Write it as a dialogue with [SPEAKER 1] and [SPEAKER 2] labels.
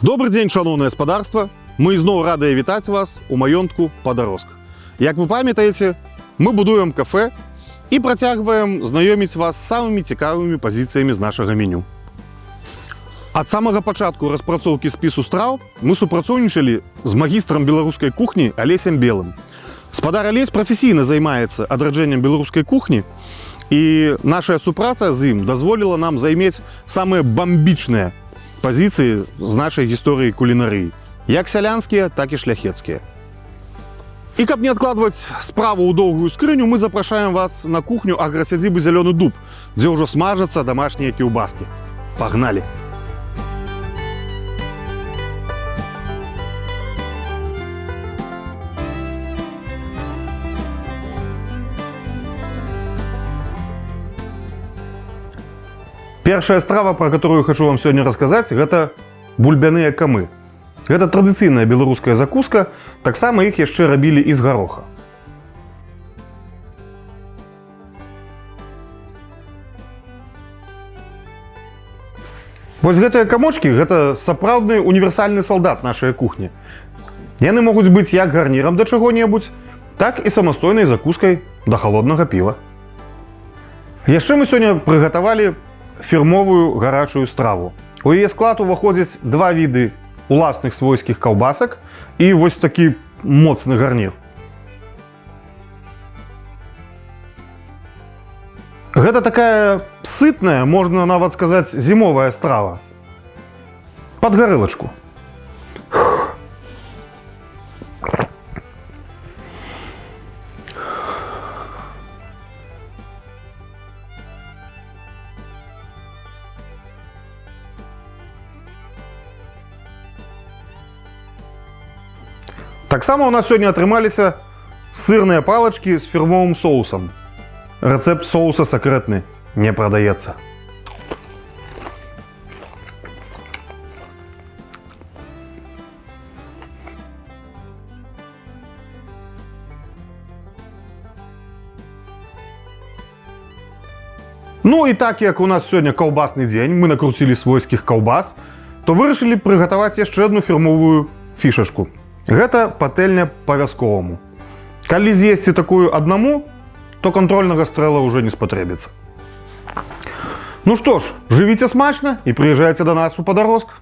[SPEAKER 1] Добрый день, шановное господарство! Мы ізноў радыя вітаць вас у маёнтку Падарожск. Як вы памятаеце, мы будуем кафе і працягваем знаёміць вас з самымі цікавымі пазіцыямі з нашага меню. Ад самага пачатку распрацоўкі спісу страў мы супрацоўнічалі з магістрам беларускай кухні Алесем Белым. Спадар Алесь прафесійна займаецца адраджэннем беларускай кухні, і наша супраца з ім дазволіла нам займець самыя бамбічныя пазіцыі з нашай гісторыі кулінарыі, як сялянскія, так і шляхецкія. І каб не адкладваць справу ў доўгую скрыню, мы запрашаем вас на кухню аграсядзібы Зялёны дуб, дзе ўжо смажацца дамашнія кіўбаскі. Пагналі! Першая страва, про которую хочу вам сегодня рассказать, это бульбяныя камы. Это традыцыйная беларуская закуска, таксама іх яшчэ рабілі из гороха. Вось гэтыя камочкі – гэта сапраўдны універсальны салдат нашай кухні. Яны могуць быць як гарнірам да чаго-небудзь, так і самастойнай закускай да халоднага піва. Яшчэ мы сёння прыгатавалі фірмовую гарачую страву. У яе склад уваходзяць два віды уласных свойскіх каўбасак і вось такі моцны гарнір. Гэта такая сытная, можна нават сказаць, зімовая страва. Пад гарэлачку. Таксама у нас сёння атрымаліся сырныя палачкі з фірмовым соусам. Рэцэпт соуса сакрэтны, не прадаецца. Ну і так як у нас сёння каўбасны дзень, мы накруцілі свойскіх каўбас, то вырашылі прыгатаваць яшчэ адну фірмовую фішачку. Гэта патэльня па-вясковаму. Калі з'есці такую аднаму, то кантрольнага стрэла ўжо не спатрэбіцца. Ну што ж, жывіце смачна і прыязджайце да нас у Падарожск.